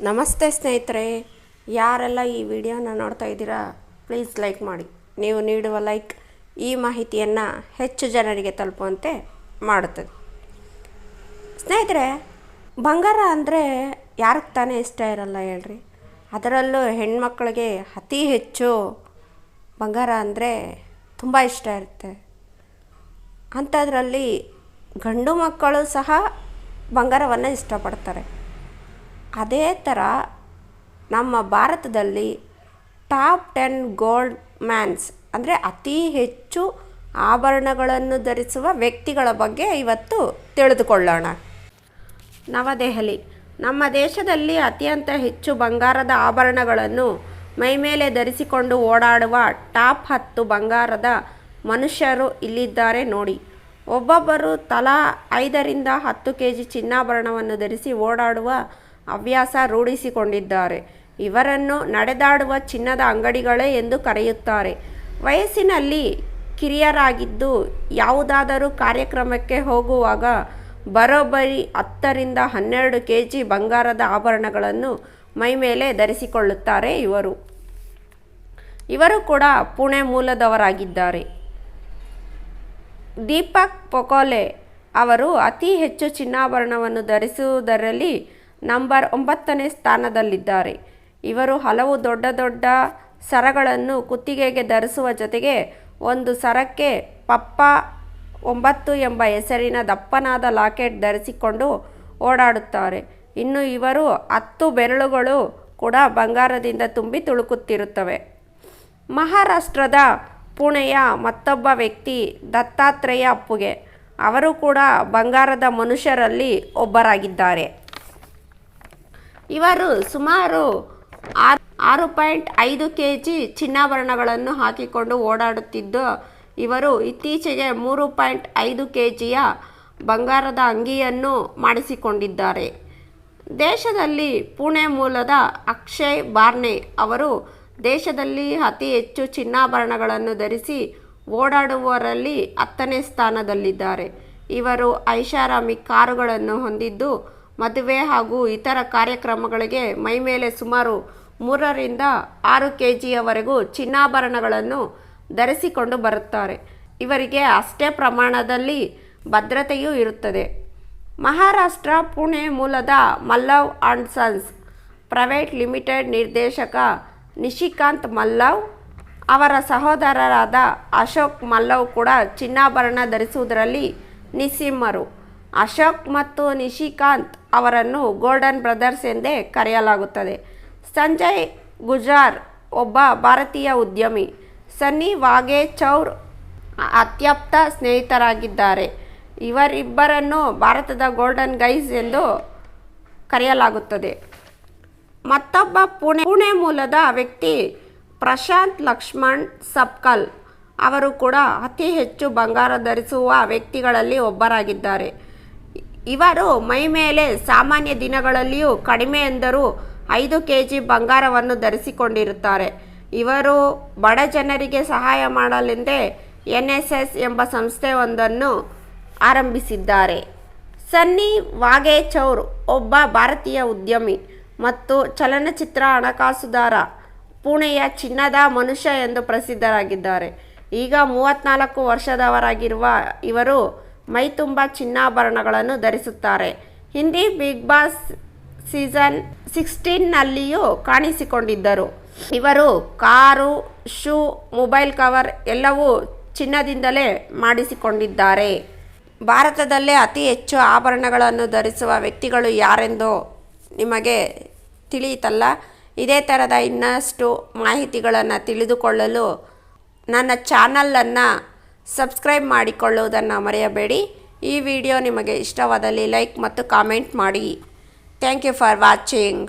ನಮಸ್ತೆ ಸ್ನೇಹಿತರೆ, ಯಾರೆಲ್ಲ ಈ ವಿಡಿಯೋನ ನೋಡ್ತಾ ಇದ್ದೀರಾ ಪ್ಲೀಸ್ ಲೈಕ್ ಮಾಡಿ. ನೀವು ನೀಡುವ ಲೈಕ್ ಈ ಮಾಹಿತಿಯನ್ನು ಹೆಚ್ಚು ಜನರಿಗೆ ತಲುಪುವಂತೆ ಮಾಡುತ್ತದೆ. ಸ್ನೇಹಿತರೆ, ಬಂಗಾರ ಅಂದರೆ ಯಾರಿಗೆ ತಾನೇ ಇಷ್ಟ ಇರಲ್ಲ ಹೇಳ್ರಿ. ಅದರಲ್ಲೂ ಹೆಣ್ಮಕ್ಳಿಗೆ ಅತಿ ಹೆಚ್ಚು ಬಂಗಾರ ಅಂದರೆ ತುಂಬ ಇಷ್ಟ ಇರುತ್ತೆ. ಅಂಥದ್ರಲ್ಲಿ ಗಂಡು ಮಕ್ಕಳು ಸಹ ಬಂಗಾರವನ್ನು ಇಷ್ಟಪಡ್ತಾರೆ. ಅದೇ ಥರ ನಮ್ಮ ಭಾರತದಲ್ಲಿ ಟಾಪ್ 10 ಗೋಲ್ಡ್ ಮ್ಯಾನ್ಸ್ ಅಂದರೆ ಅತಿ ಹೆಚ್ಚು ಆಭರಣಗಳನ್ನು ಧರಿಸುವ ವ್ಯಕ್ತಿಗಳ ಬಗ್ಗೆ ಇವತ್ತು ತಿಳಿದುಕೊಳ್ಳೋಣ. ನವದೆಹಲಿ ನಮ್ಮ ದೇಶದಲ್ಲಿ ಅತ್ಯಂತ ಹೆಚ್ಚು ಬಂಗಾರದ ಆಭರಣಗಳನ್ನು ಮೈಮೇಲೆ ಧರಿಸಿಕೊಂಡು ಓಡಾಡುವ ಟಾಪ್ 10 ಬಂಗಾರದ ಮನುಷ್ಯರು ಇಲ್ಲಿದ್ದಾರೆ ನೋಡಿ. ಒಬ್ಬೊಬ್ಬರು ತಲಾ 5ರಿಂದ 10 kg ಚಿನ್ನಾಭರಣವನ್ನು ಧರಿಸಿ ಓಡಾಡುವ ಹವ್ಯಾಸ ರೂಢಿಸಿಕೊಂಡಿದ್ದಾರೆ. ಇವರನ್ನು ನಡೆದಾಡುವ ಚಿನ್ನದ ಅಂಗಡಿಗಳೇ ಎಂದು ಕರೆಯುತ್ತಾರೆ. ವಯಸ್ಸಿನಲ್ಲಿ ಕಿರಿಯರಾಗಿದ್ದು ಯಾವುದಾದರೂ ಕಾರ್ಯಕ್ರಮಕ್ಕೆ ಹೋಗುವಾಗ ಬರೋಬ್ಬರಿ 10ರಿಂದ 12 kg ಬಂಗಾರದ ಆಭರಣಗಳನ್ನು ಮೈಮೇಲೆ ಧರಿಸಿಕೊಳ್ಳುತ್ತಾರೆ. ಇವರು ಕೂಡ ಪುಣೆ ಮೂಲದವರಾಗಿದ್ದಾರೆ. ದೀಪಕ್ ಪೊಕೋಲೆ ಅವರು ಅತಿ ಹೆಚ್ಚು ಚಿನ್ನಾಭರಣವನ್ನು ಧರಿಸುವುದರಲ್ಲಿ ನಂಬರ್ 9ನೇ ಸ್ಥಾನದಲ್ಲಿದ್ದಾರೆ. ಇವರು ಹಲವು ದೊಡ್ಡ ದೊಡ್ಡ ಸರಗಳನ್ನು ಕುತ್ತಿಗೆಗೆ ಧರಿಸುವ ಜೊತೆಗೆ ಒಂದು ಸರಕ್ಕೆ ಪಪ್ಪ 9 ಎಂಬ ಹೆಸರಿನ ದಪ್ಪನಾದ ಲಾಕೆಟ್ ಧರಿಸಿಕೊಂಡು ಓಡಾಡುತ್ತಾರೆ. ಇನ್ನು ಇವರು 10 ಬೆರಳುಗಳು ಕೂಡ ಬಂಗಾರದಿಂದ ತುಂಬಿ ತುಳುಕುತ್ತಿರುತ್ತವೆ. ಮಹಾರಾಷ್ಟ್ರದ ಪುಣೆಯ ಮತ್ತೊಬ್ಬ ವ್ಯಕ್ತಿ ದತ್ತಾತ್ರೇಯ ಅಪ್ಪುಗೆ. ಅವರು ಕೂಡ ಬಂಗಾರದ ಮನುಷ್ಯರಲ್ಲಿ ಒಬ್ಬರಾಗಿದ್ದಾರೆ. ಇವರು ಸುಮಾರು 6.5 kg ಚಿನ್ನಾಭರಣಗಳನ್ನು ಹಾಕಿಕೊಂಡು ಓಡಾಡುತ್ತಿದ್ದು, ಇವರು ಇತ್ತೀಚೆಗೆ 3.5 kgಯ ಬಂಗಾರದ ಅಂಗಿಯನ್ನು ಮಾಡಿಸಿಕೊಂಡಿದ್ದಾರೆ. ದೇಶದಲ್ಲಿ ಪುಣೆ ಮೂಲದ ಅಕ್ಷಯ್ ಬಾರ್ನೆ ಅವರು ದೇಶದಲ್ಲಿ ಅತಿ ಹೆಚ್ಚು ಚಿನ್ನಾಭರಣಗಳನ್ನು ಧರಿಸಿ ಓಡಾಡುವವರಲ್ಲಿ 10ನೇ ಸ್ಥಾನದಲ್ಲಿದ್ದಾರೆ. ಇವರು ಐಷಾರಾಮಿ ಕಾರುಗಳನ್ನು ಹೊಂದಿದ್ದು, ಮದುವೆ ಹಾಗೂ ಇತರ ಕಾರ್ಯಕ್ರಮಗಳಿಗೆ ಮೈಮೇಲೆ ಸುಮಾರು 3ರಿಂದ 6 kgಯವರೆಗೂ ಚಿನ್ನಾಭರಣಗಳನ್ನು ಧರಿಸಿಕೊಂಡು ಬರುತ್ತಾರೆ. ಇವರಿಗೆ ಅಷ್ಟೇ ಪ್ರಮಾಣದಲ್ಲಿ ಭದ್ರತೆಯೂ ಇರುತ್ತದೆ. ಮಹಾರಾಷ್ಟ್ರ ಪುಣೆ ಮೂಲದ ಮಲ್ಲವ್ ಅಂಡ್ ಸನ್ಸ್ ಪ್ರೈವೇಟ್ ಲಿಮಿಟೆಡ್ ನಿರ್ದೇಶಕ ನಿಶಿಕಾಂತ್ ಮಲ್ಲವ್ ಅವರ ಸಹೋದರರಾದ ಅಶೋಕ್ ಮಲ್ಲವ್ ಕೂಡ ಚಿನ್ನಾಭರಣ ಧರಿಸುವುದರಲ್ಲಿ ನಿಸ್ಸೀಮರು. ಅಶೋಕ್ ಮತ್ತು ನಿಶಿಕಾಂತ್ ಅವರನ್ನು ಗೋಲ್ಡನ್ ಬ್ರದರ್ಸ್ ಎಂದೇ ಕರೆಯಲಾಗುತ್ತದೆ. ಸಂಜಯ್ ಗುಜ್ರಾಲ್ ಒಬ್ಬ ಭಾರತೀಯ ಉದ್ಯಮಿ. ಸನ್ನಿ ವಾಘೇಚೌರ್ ಅತ್ಯಪ್ತ ಸ್ನೇಹಿತರಾಗಿದ್ದಾರೆ. ಇವರಿಬ್ಬರನ್ನು ಭಾರತದ ಗೋಲ್ಡನ್ ಗೈಸ್ ಎಂದು ಕರೆಯಲಾಗುತ್ತದೆ. ಮತ್ತೊಬ್ಬ ಪುಣೆ ಮೂಲದ ವ್ಯಕ್ತಿ ಪ್ರಶಾಂತ್ ಲಕ್ಷ್ಮಣ್ ಸಪ್ಕಲ್ ಅವರು ಕೂಡ ಅತಿ ಹೆಚ್ಚು ಬಂಗಾರ ಧರಿಸುವ ವ್ಯಕ್ತಿಗಳಲ್ಲಿ ಒಬ್ಬರಾಗಿದ್ದಾರೆ. ಇವರು ಮೈಮೇಲೆ ಸಾಮಾನ್ಯ ದಿನಗಳಲ್ಲಿಯೂ ಕಡಿಮೆ ಎಂದರೂ 5 kg ಬಂಗಾರವನ್ನು ಧರಿಸಿಕೊಂಡಿರುತ್ತಾರೆ. ಇವರು ಬಡ ಜನರಿಗೆ ಸಹಾಯ ಮಾಡಲೆಂದೇ NSS ಎಂಬ ಸಂಸ್ಥೆಯೊಂದನ್ನು ಆರಂಭಿಸಿದ್ದಾರೆ. ಸನ್ನಿ ವಾಘೇಚೌರ್ ಒಬ್ಬ ಭಾರತೀಯ ಉದ್ಯಮಿ ಮತ್ತು ಚಲನಚಿತ್ರ ಹಣಕಾಸುದಾರ. ಪುಣೆಯ ಚಿನ್ನದ ಮನುಷ್ಯ ಎಂದು ಪ್ರಸಿದ್ಧರಾಗಿದ್ದಾರೆ. ಈಗ 34 ವರ್ಷದವರಾಗಿರುವ ಇವರು ಮೈತುಂಬ ಚಿನ್ನಾಭರಣಗಳನ್ನು ಧರಿಸುತ್ತಾರೆ. ಹಿಂದಿ ಬಿಗ್ ಬಾಸ್ ಸೀಸನ್ 16ನಲ್ಲಿಯೂ ಕಾಣಿಸಿಕೊಂಡಿದ್ದರು. ಇವರು ಕಾರು, ಶೂ, ಮೊಬೈಲ್ ಕವರ್ ಎಲ್ಲವೂ ಚಿನ್ನದಿಂದಲೇ ಮಾಡಿಸಿಕೊಂಡಿದ್ದಾರೆ. ಭಾರತದಲ್ಲೇ ಅತಿ ಹೆಚ್ಚು ಆಭರಣಗಳನ್ನು ಧರಿಸುವ ವ್ಯಕ್ತಿಗಳು ಯಾರೆಂದು ನಿಮಗೆ ತಿಳಿಯಿತಲ್ಲ. ಇದೇ ಥರದ ಇನ್ನಷ್ಟು ಮಾಹಿತಿಗಳನ್ನು ತಿಳಿದುಕೊಳ್ಳಲು ನನ್ನ ಚಾನಲನ್ನು ಸಬ್ಸ್ಕ್ರೈಬ್ ಮಾಡಿಕೊಳ್ಳುವುದನ್ನು ಮರೆಯಬೇಡಿ. ಈ ವಿಡಿಯೋ ನಿಮಗೆ ಇಷ್ಟವಾದಲ್ಲಿ ಲೈಕ್ ಮತ್ತು ಕಾಮೆಂಟ್ ಮಾಡಿ. Thank you for watching.